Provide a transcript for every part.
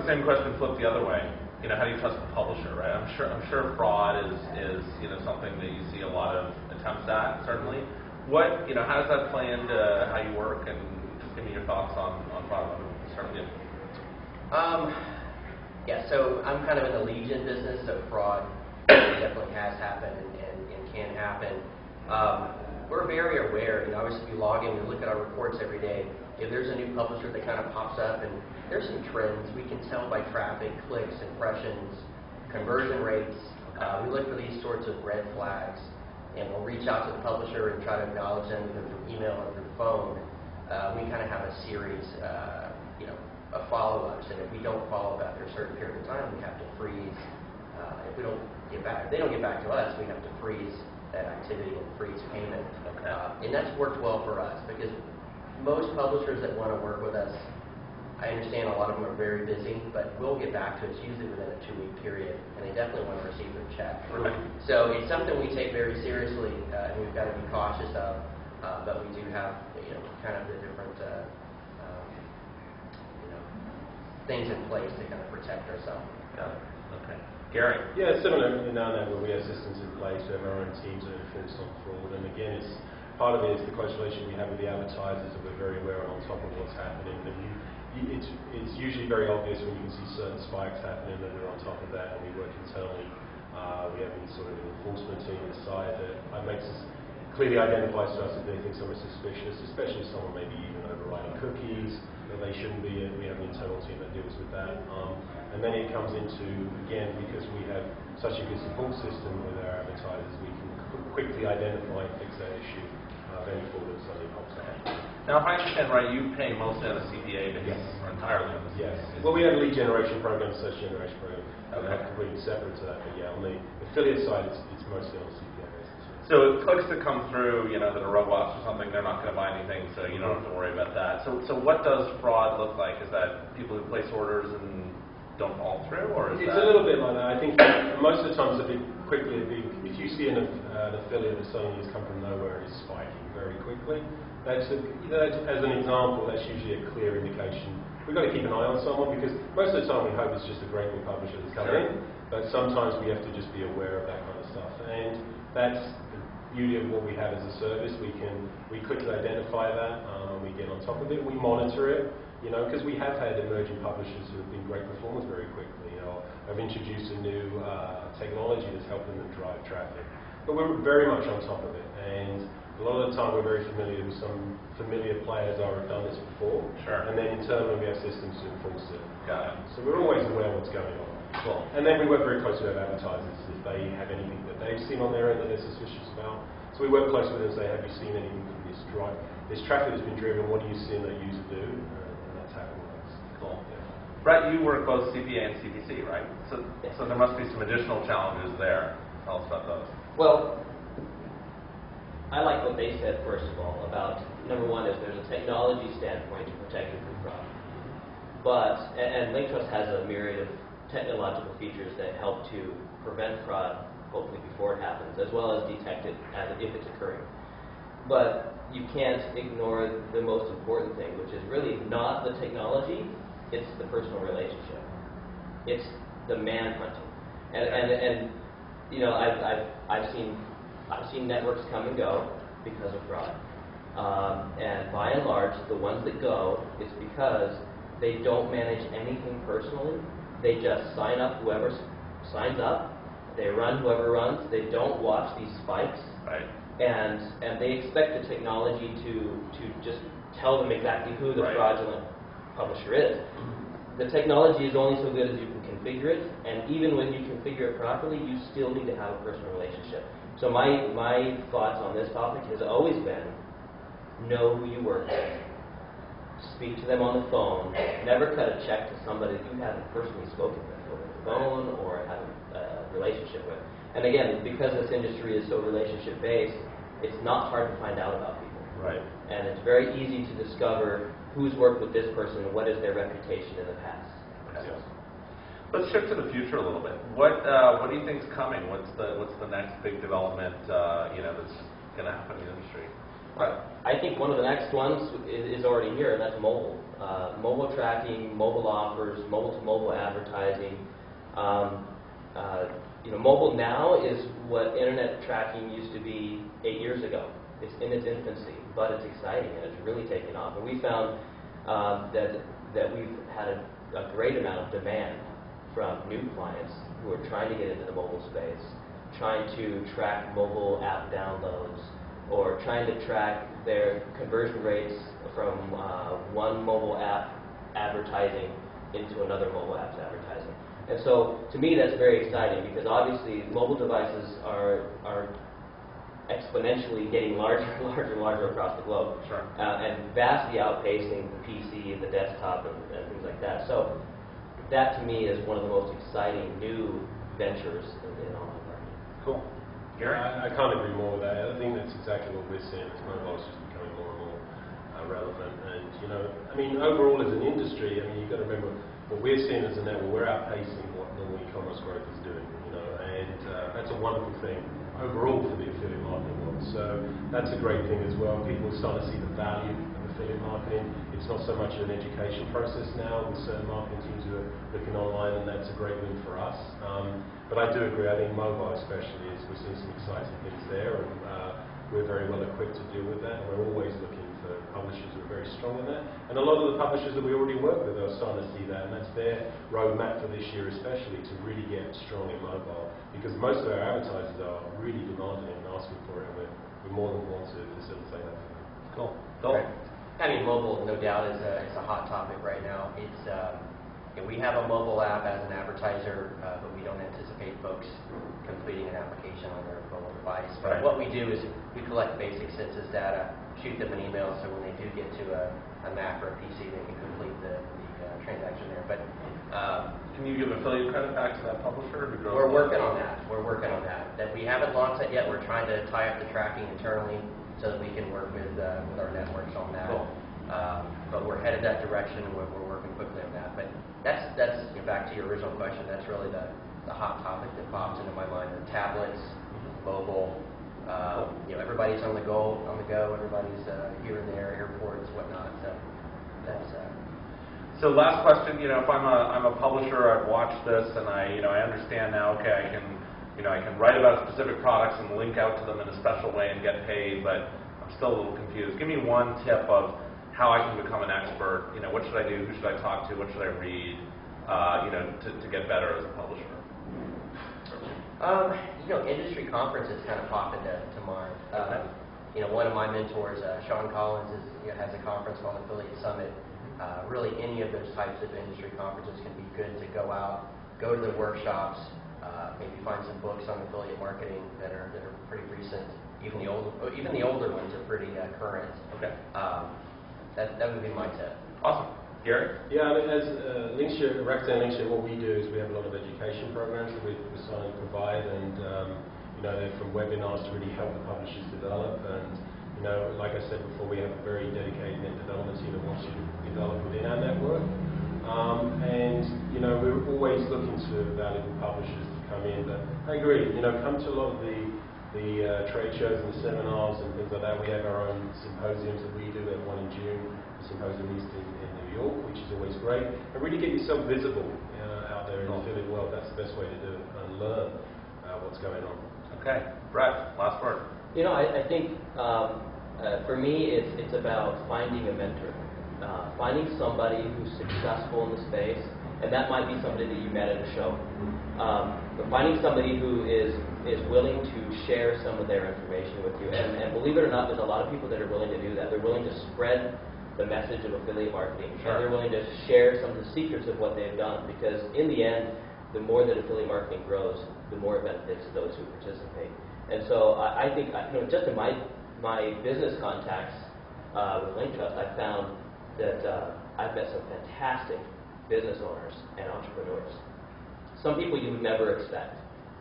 the same question flipped the other way. You know, how do you trust the publisher, right? I'm sure fraud is you know, something that you see a lot of attempts at, certainly. What, you know, how does that play into how you work? And just give me your thoughts on fraud. Let me start with you. Yeah, so I'm kind of in the lead gen business, so fraud definitely has happened and can happen. We're very aware. You know, obviously we log in, we look at our reports every day. If there's a new publisher that kind of pops up, and there's some trends, we can tell by traffic, clicks, impressions, conversion rates. We look for these sorts of red flags, and we'll reach out to the publisher and try to acknowledge them either through email or through phone. We kind of have a series, you know, of follow-ups, and if we don't follow up after a certain period of time, we have to freeze. If we don't get back, if they don't get back to us, we have to freeze that activity and freeze payment. Okay. And that's worked well for us because most publishers that want to work with us, I understand a lot of them are very busy, but we'll get back to us usually within a 2-week period, and they definitely want to receive their check. Right. So it's something we take very seriously, and we've got to be cautious of, but we do have, you know, kind of the different, you know, things in place to kind of protect ourselves. Got it. Okay. Gary? Yeah, similar in our level. We have systems in place. We have our own teams that are focused on fraud, and again, it's part of it is the close relationship we have with the advertisers, and we're very aware and on top of what's happening. And it's usually very obvious when you can see certain spikes happening, and we're on top of that, and we work internally. We have a sort of an enforcement team aside that makes us clearly identifies to us if they think someone's suspicious, especially if someone may be even overriding cookies that they shouldn't be. We have an internal team that deals with that. And then it comes into, again, because we have such a good support system with our advertisers, we can quickly identify and fix that issue any fraud that suddenly pops up. Now, if I understand right, you pay mostly on a CPA basis, Yes. or entirely on the CPA Yes. basis. Well, we have a lead generation program, search generation program. Okay. We have completely separate to that, but yeah, on the affiliate side, it's mostly on a CPA basis. So clicks that come through, you know, that are robots or something, they're not going to buy anything, so you don't have to worry about that. So what does fraud look like? Is that people who place orders and don't follow through, or is it's that... a little bit like that. I think most of the time, if you see an affiliate that suddenly has come from nowhere and is spiking very quickly, as an example, that's usually a clear indication. We've got to keep an eye on someone because most of the time we hope it's just a great new publisher that's coming in, but sometimes we have to just be aware of that kind of stuff. And that's the beauty of what we have as a service. We quickly identify that, we get on top of it, we monitor it, you know, because we have had emerging publishers who have been great performers very quickly, you know, have introduced a new technology that's helping them drive traffic. But we're very much on top of it, and a lot of the time we're very familiar with some familiar players who have done this before, Sure. and then internally we have systems to enforce it. Got it. So we're always aware of what's going on. Cool. And then we work very closely with advertisers if they have anything that they've seen on their end that they're suspicious about. So we work closely with them and say, have you seen anything from this drive? This traffic that's been driven, what do you see that user do? And that's how it works. Cool. Yeah. Brett, you work both CPA and CPC, right? So there must be some additional challenges there. Tell us about those. Well, I like what they said, first of all, about, number one, is there's a technology standpoint to protecting from fraud. But, and Linktrust has a myriad of technological features that help to prevent fraud, hopefully before it happens, as well as detect it if it's occurring. But you can't ignore the most important thing, which is really not the technology, it's the personal relationship. It's the man-hunting. And you know, I've seen networks come and go because of fraud. And by and large, the ones that go, it's because they don't manage anything personally. They just sign up whoever signs up. They run whoever runs. They don't watch these spikes. Right. And they expect the technology to just tell them exactly who the Right. fraudulent publisher is. The technology is only so good as you can configure it, and even when you configure it properly, you still need to have a personal relationship. So my thoughts on this topic has always been, know who you work with, speak to them on the phone, never cut a check to somebody you haven't personally spoken with over the phone or have a relationship with. And again, because this industry is so relationship-based, it's not hard to find out about people. Right. And it's very easy to discover who's worked with this person and what is their reputation in the past. Okay. Let's shift to the future a little bit. What do you think's coming? What's the next big development you know, that's going to happen in the industry? I think one of the next ones is already here, and that's mobile. Mobile tracking, mobile offers, mobile-to-mobile advertising. Mobile now is what internet tracking used to be 8 years ago. It's in its infancy, but it's exciting and it's really taken off. And we found that we've had a great amount of demand from new clients who are trying to get into the mobile space, trying to track mobile app downloads, or trying to track their conversion rates from one mobile app advertising into another mobile app's advertising. And so, to me, that's very exciting because obviously mobile devices are exponentially getting larger and larger and larger across the globe, Sure. And vastly outpacing the PC and the desktop and things like that. So, that to me is one of the most exciting new ventures in online marketing. Cool. Gary? I can't agree more with that. I think that's exactly what we're seeing as mobile is just becoming more and more relevant. And, overall as an industry, you've got to remember what we're seeing as a network, we're outpacing what normal e-commerce growth is doing, and that's a wonderful thing overall for the affiliate marketing world. So that's a great thing as well. People are starting to see the value of affiliate marketing. It's not so much an education process now with certain marketing teams who are looking online, and that's a great win for us. But I do agree, I think mobile especially we're seeing some exciting things there, and we're very well equipped to deal with that, and we're always looking for publishers who are very strong in that. And a lot of the publishers that we already work with are starting to see that, and that's their roadmap for this year especially, to really get strong in mobile, because most of our advertisers are really demanding it and asking for it, and we more than want to facilitate that for them. Cool. Phil? Mobile, no doubt, is a hot topic right now. It's we have a mobile app as an advertiser, but we don't anticipate folks completing an application on their mobile device. But what we do is we collect basic census data, shoot them an email, so when they do get to a Mac or a PC, they can complete the transaction there. But Can you give affiliate credit back to that publisher? we're working on that. That we haven't launched that yet. We're trying to tie up the tracking internally so that we can work with our networks on that. Cool. But we're headed that direction, and we're working quickly on that. But that's back to your original question. That's really the hot topic that pops into my mind: are tablets, mobile. Everybody's on the go. Everybody's here and there, airports, whatnot. So that's. So last question. If I'm a publisher, I've watched this, and I understand now. Okay, I can write about specific products and link out to them in a special way and get paid, but I'm still a little confused. Give me one tip of how I can become an expert. What should I do? Who should I talk to? What should I read? To get better as a publisher. Industry conferences kind of pop into mind. One of my mentors, Sean Collins, has a conference called Affiliate Summit. Really, any of those types of industry conferences can be good to go out, go to the workshops, maybe find some books on affiliate marketing that are pretty recent. Even the older ones are pretty current. Okay. That would be my tip. Awesome. Gary? Yeah, as Rakuten Linkshare, what we do is we have a lot of education programs that we're starting to provide, and they're from webinars to really help the publishers develop. And like I said before, we have a very dedicated net development team that wants you to develop within our network. We're always looking to valuable publishers to come in. But I agree, come to a lot of the trade shows and the seminars and things like that. We have our own symposiums that we do. We have one in June, the Symposium East in New York, which is always great. And really get yourself visible out there in the affiliate world. That's the best way to do it, and learn what's going on. Okay. Brett, last word. I think for me, it's about finding a mentor, finding somebody who's successful in the space, and that might be somebody that you met at a show. But finding somebody who is willing to share some of their information with you, and believe it or not, there's a lot of people that are willing to do that. They're willing to spread the message of affiliate marketing, Sure. and they're willing to share some of the secrets of what they've done, because in the end, the more that affiliate marketing grows, the more it benefits those who participate. And so I think, just in my business contacts with LinkTrust, I found that I've met some fantastic business owners and entrepreneurs. Some people you would never expect,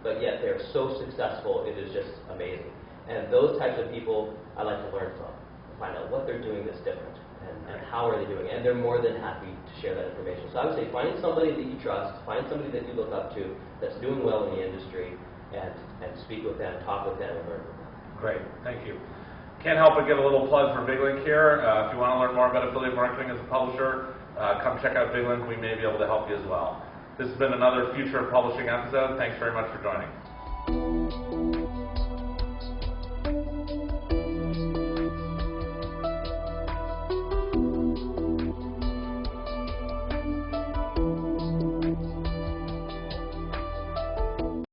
but yet they're so successful, it is just amazing. And those types of people I like to learn from, find out what they're doing that's different, and how are they doing it, and they're more than happy to share that information. So I would say find somebody that you trust, find somebody that you look up to that's doing well in the industry, and speak with them, talk with them, and learn from them. Great. Thank you. Can't help but give a little plug for BigLink here. If you want to learn more about affiliate marketing as a publisher, come check out BigLink. We may be able to help you as well. This has been another Future of Publishing episode. Thanks very much for joining.